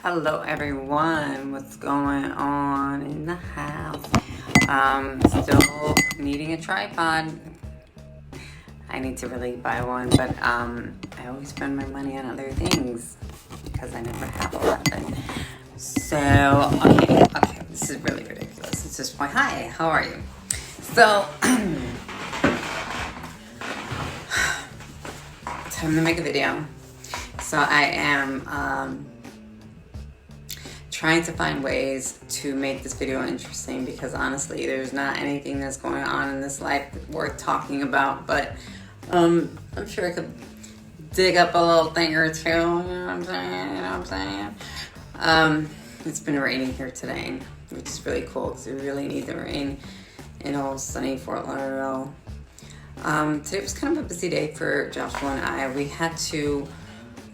Hello everyone, what's going on in the house? Still needing a tripod. I need to really buy one, but I always spend my money on other things because I never have a lot of it. So, okay, this is really ridiculous. It's just hi, how are you? So, time to make a video. So I am trying to find ways to make this video interesting because honestly there's not anything that's going on in this life worth talking about, but I'm sure I could dig up a little thing or two, you know what I'm saying? It's been raining here today, which is really cool because we really need the rain in old sunny Fort Lauderdale. Today was kind of a busy day for Joshua and I. We had to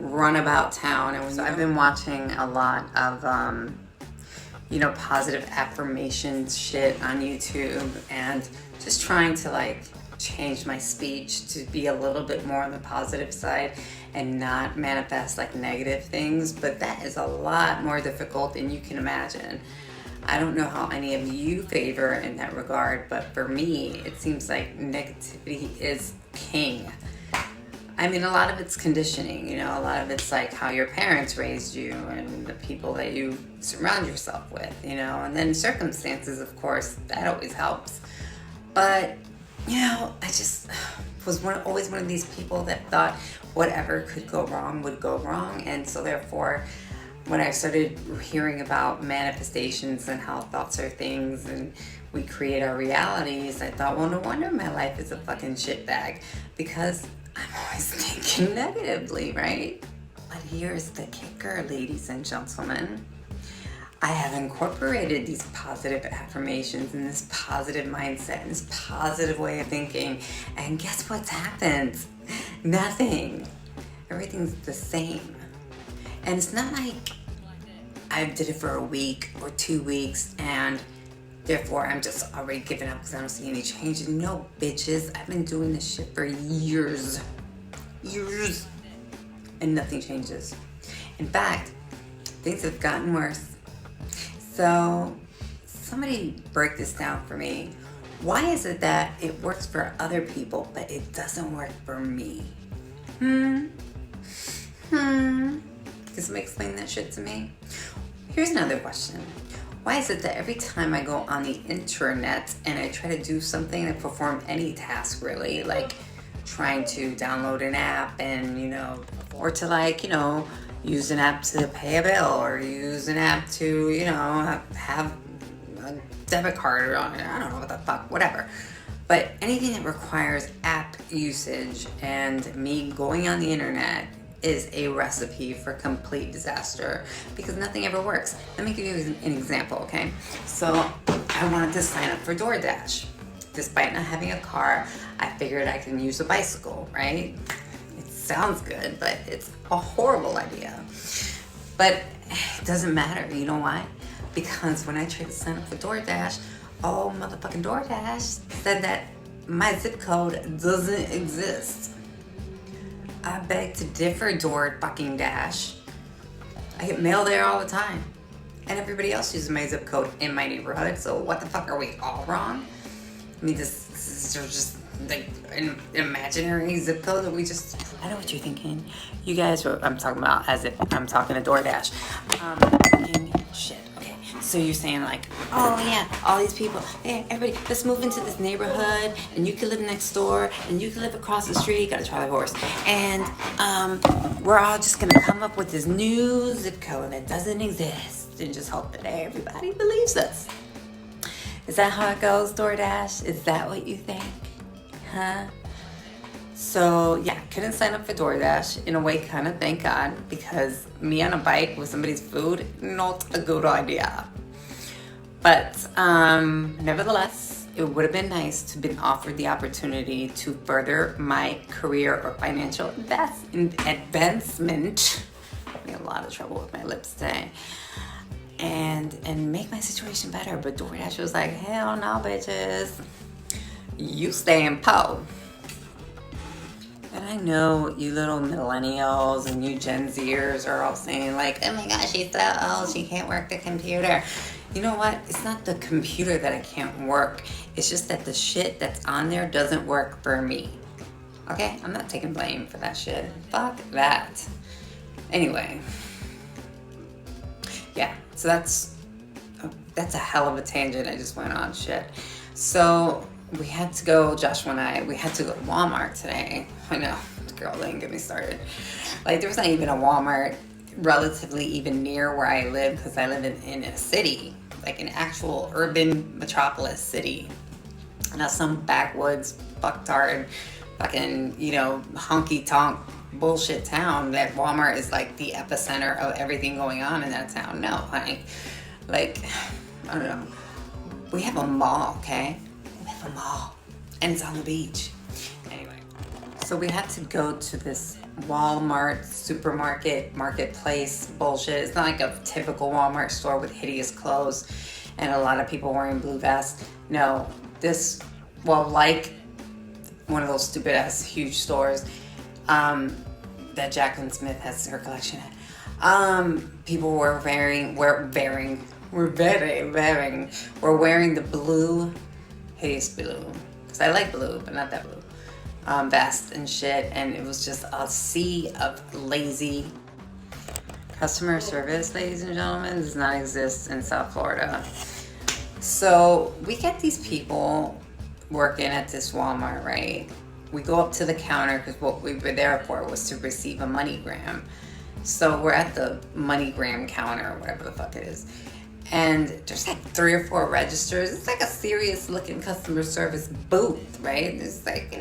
run about town, and so I've been watching a lot of positive affirmations shit on YouTube and just trying to like change my speech to be a little bit more on the positive side and not manifest like negative things, but that is a lot more difficult than you can imagine. I don't know how any of you favor in that regard, but for me it seems like negativity is king. I mean, a lot of it's conditioning, a lot of it's like how your parents raised you and the people that you surround yourself with, and then circumstances, of course, that always helps. But, I just was always one of these people that thought whatever could go wrong would go wrong. And so therefore, when I started hearing about manifestations and how thoughts are things and we create our realities, I thought, well, no wonder my life is a fucking shitbag because I'm always thinking negatively, right? But here's the kicker, ladies and gentlemen. I have incorporated these positive affirmations and this positive mindset and this positive way of thinking. And guess what's happened? Nothing. Everything's the same. And it's not like I did it for a week or 2 weeks and therefore I'm just already giving up because I don't see any change. No, bitches, I've been doing this shit for years, and nothing changes. In fact, things have gotten worse. So somebody break this down for me. Why is it that it works for other people, but it doesn't work for me? Can somebody explain that shit to me? Here's another question. Why is it that every time I go on the internet and I try to do something, I perform any task really, like trying to download an app and, or to use an app to pay a bill or use an app to, have a debit card on it. I don't know what the fuck, whatever. But anything that requires app usage and me going on the internet is a recipe for complete disaster because nothing ever works. Let me give you an example, okay? So I wanted to sign up for DoorDash. Despite not having a car, I figured I can use a bicycle, right? It sounds good, but it's a horrible idea. But it doesn't matter, you know why? Because when I tried to sign up for DoorDash, motherfucking DoorDash said that my zip code doesn't exist. I beg to differ, DoorDash. I get mail there all the time. And everybody else uses my zip code in my neighborhood, so what the fuck, are we all wrong? I mean, this is just like an imaginary zip code that we just... I know what you're thinking. You guys, I'm talking about as if I'm talking to DoorDash. Shit, okay. So you're saying like, oh yeah, all these people, hey, everybody, let's move into this neighborhood, and you can live next door, and you can live across the street, got a Charlie horse, and we're all just gonna come up with this new zip code that doesn't exist, and just hope that everybody believes us. Is that how it goes, DoorDash? Is that what you think? Huh? So yeah, couldn't sign up for DoorDash. In a way, kind of thank God, because me on a bike with somebody's food, not a good idea. But nevertheless, it would have been nice to have been offered the opportunity to further my career or financial advancement. I'm in a lot of trouble with my lips today. And make my situation better. But DoorDash was like, hell no, bitches. You stay in Po. And I know you little millennials and you Gen Zers are all saying like, oh my gosh, she's so old, she can't work the computer. You know what? It's not the computer that I can't work. It's just that the shit that's on there doesn't work for me. Okay? I'm not taking blame for that shit. Fuck that. Anyway. Yeah, so that's a hell of a tangent I just went on. Shit. So we had to go, Joshua and I, we had to go to Walmart today. I know, girl, didn't get me started. Like, there was not even a Walmart relatively even near where I live, because I live in a city, like an actual urban metropolis city. Not some backwoods, fucktard, fucking, honky-tonk bullshit town that Walmart is like the epicenter of everything going on in that town. No, honey. Like, I don't know. We have a mall, okay? We have a mall. And it's on the beach. Anyway. So we had to go to this Walmart supermarket, marketplace bullshit. It's not like a typical Walmart store with hideous clothes and a lot of people wearing blue vests. No, like one of those stupid ass huge stores that Jacqueline Smith has her collection at. People were wearing the blue, hideous blue, because I like blue, but not that blue, vest and shit, and it was just a sea of lazy customer service, ladies and gentlemen, does not exist in South Florida. So we get these people working at this Walmart, right? We go up to the counter because what we were there for was to receive a MoneyGram. So we're at the MoneyGram counter, whatever the fuck it is. And there's like 3 or 4 registers. It's like a serious looking customer service booth, right? It's like,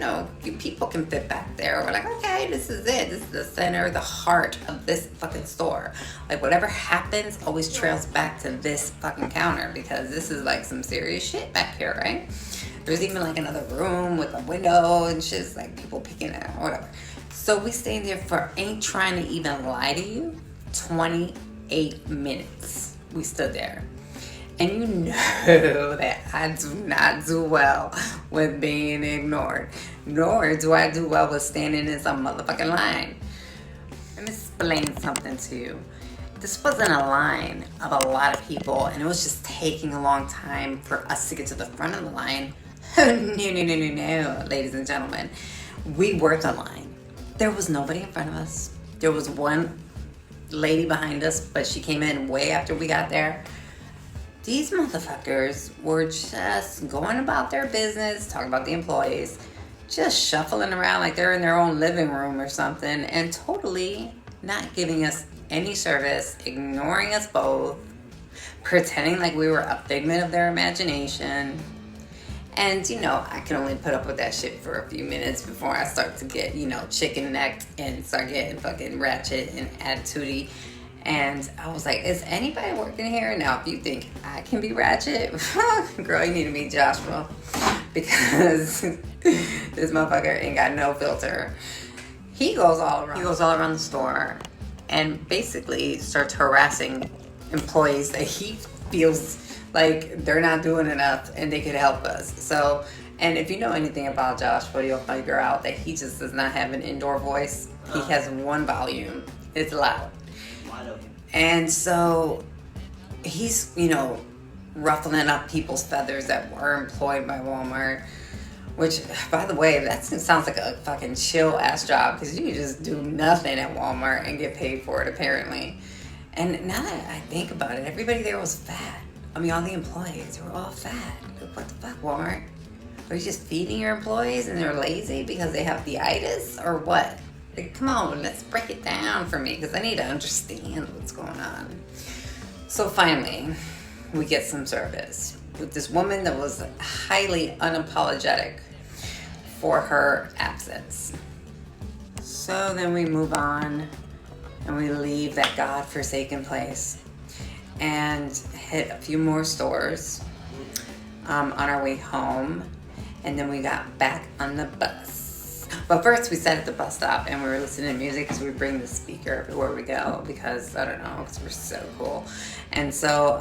you people can fit back there. We're like, okay, this is it. This is the center, the heart of this fucking store. Like, whatever happens always trails back to this fucking counter, because this is like some serious shit back here, right? There's even like another room with a window and shit. It's like people peeking at, whatever. So we stayed there for, ain't trying to even lie to you, 28 minutes. We stood there. And you know that I do not do well with being ignored. Nor do I do well with standing in some motherfucking line. Let me explain something to you. This wasn't a line of a lot of people, and it was just taking a long time for us to get to the front of the line. No, ladies and gentlemen. We were the line. There was nobody in front of us. There was one lady behind us, but she came in way after we got there. These motherfuckers were just going about their business, talking about the employees, just shuffling around like they're in their own living room or something, and totally not giving us any service, ignoring us both, pretending like we were a figment of their imagination. And, I can only put up with that shit for a few minutes before I start to get, chicken necked and start getting fucking ratchet and attitude-y. And I was like, is anybody working here? Now, if you think I can be ratchet, girl, you need to meet Joshua, because this motherfucker ain't got no filter. He goes all around the store and basically starts harassing employees that he feels like they're not doing enough and they could help us. So, and if you know anything about Joshua, you'll figure out that he just does not have an indoor voice. He has one volume. It's loud. And so he's, ruffling up people's feathers that were employed by Walmart, which, by the way, that sounds like a fucking chill ass job, because you can just do nothing at Walmart and get paid for it, apparently. And now that I think about it, everybody there was fat. I mean, all the employees, they were all fat. What the fuck, Walmart? Are you just feeding your employees and they're lazy because they have the itis, or what? Like, come on, let's break it down for me, because I need to understand what's going on. So finally, we get some service with this woman that was highly unapologetic for her absence. So then we move on and we leave that godforsaken place and hit a few more stores on our way home, and then we got back on the bus. But first we sat at the bus stop and we were listening to music, because we bring the speaker everywhere we go, because I don't know, because we're so cool. And so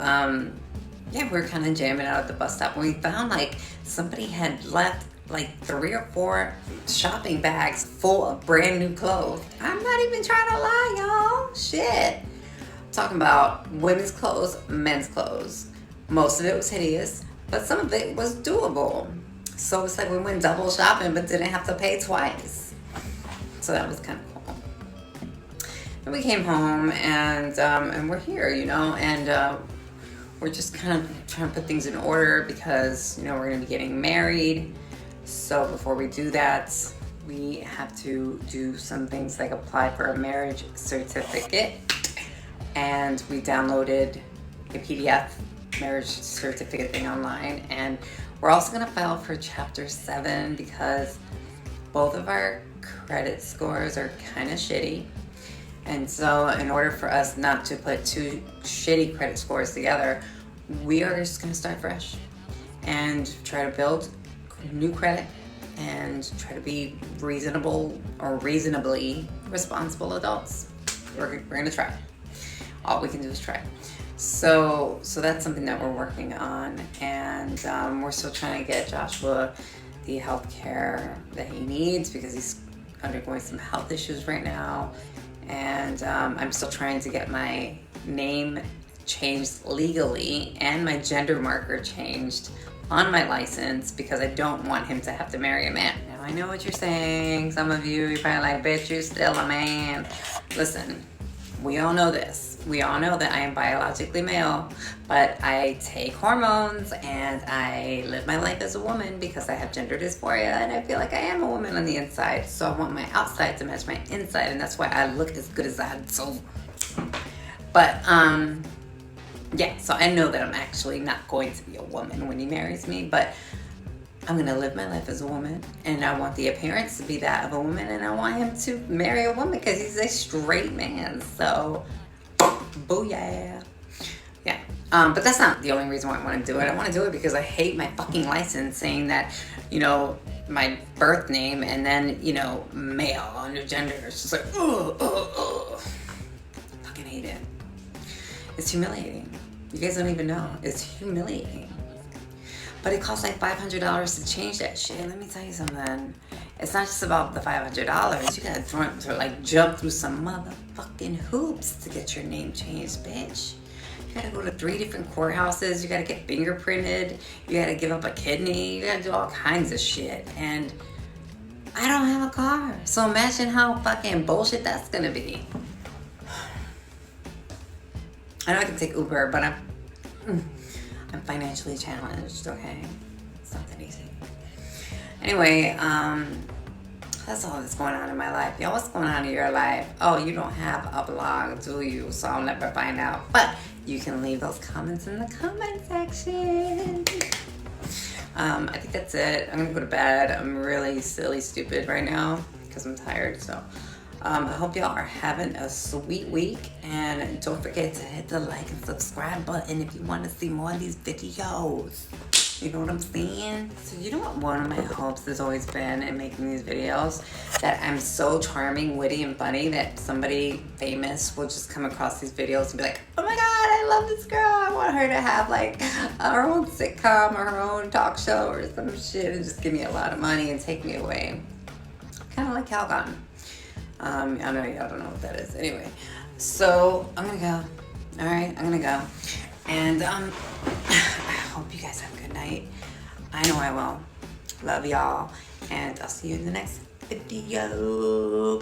we were kind of jamming out at the bus stop, and we found like somebody had left like 3 or 4 shopping bags full of brand new clothes. I'm not even trying to lie, y'all. Shit. Talking about women's clothes, men's clothes. Most of it was hideous, but some of it was doable. So it's like we went double shopping but didn't have to pay twice. So that was kind of cool. And we came home and we're here, you know, and we're just kind of trying to put things in order because, you know, we're going to be getting married. So before we do that, we have to do some things like apply for a marriage certificate. And we downloaded a PDF marriage certificate thing online. And we're also going to file for Chapter 7 because both of our credit scores are kind of shitty. And so in order for us not to put 2 shitty credit scores together, we are just going to start fresh and try to build new credit and try to be reasonable or reasonably responsible adults. We're going to try. All we can do is try. So that's something that we're working on, and we're still trying to get Joshua the health care that he needs because he's undergoing some health issues right now. And I'm still trying to get my name changed legally and my gender marker changed on my license because I don't want him to have to marry a man. Now I know what you're saying. Some of you're probably like, bitch, you're still a man. Listen, we all know this. We all know that I am biologically male, but I take hormones and I live my life as a woman because I have gender dysphoria and I feel like I am a woman on the inside. So I want my outside to match my inside, and that's why I look as good as I do. But yeah, so I know that I'm actually not going to be a woman when he marries me, but I'm going to live my life as a woman, and I want the appearance to be that of a woman, and I want him to marry a woman because he's a straight man. So, booyah. Yeah, but that's not the only reason why I want to do it. I want to do it because I hate my fucking license saying that, you know, my birth name and then, you know, male under gender. It's just like, I fucking hate it. It's humiliating. You guys don't even know. It's humiliating. But it costs like $500 to change that shit. Let me tell you something. It's not just about the $500. You gotta jump through some motherfucking hoops to get your name changed, bitch. You gotta go to 3 different courthouses. You gotta get fingerprinted. You gotta give up a kidney. You gotta do all kinds of shit. And I don't have a car. So imagine how fucking bullshit that's gonna be. I know I can take Uber, but I'm financially challenged, okay? It's not that easy. Anyway, that's all that's going on in my life. Y'all, what's going on in your life? Oh, you don't have a blog, do you? So I'll never find out. But you can leave those comments in the comment section. I think that's it. I'm gonna go to bed. I'm really silly stupid right now because I'm tired, so I hope y'all are having a sweet week, and don't forget to hit the like and subscribe button if you want to see more of these videos. You know what I'm saying? So you know what one of my hopes has always been in making these videos? That I'm so charming, witty, and funny that somebody famous will just come across these videos and be like, oh my god, I love this girl. I want her to have like her own sitcom or her own talk show or some shit and just give me a lot of money and take me away. Kind of like Calgon. I know y'all don't know what that is. Anyway, so I'm gonna go. All right, I'm gonna go. And I hope you guys have a good night. I know I will. Love y'all. And I'll see you in the next video.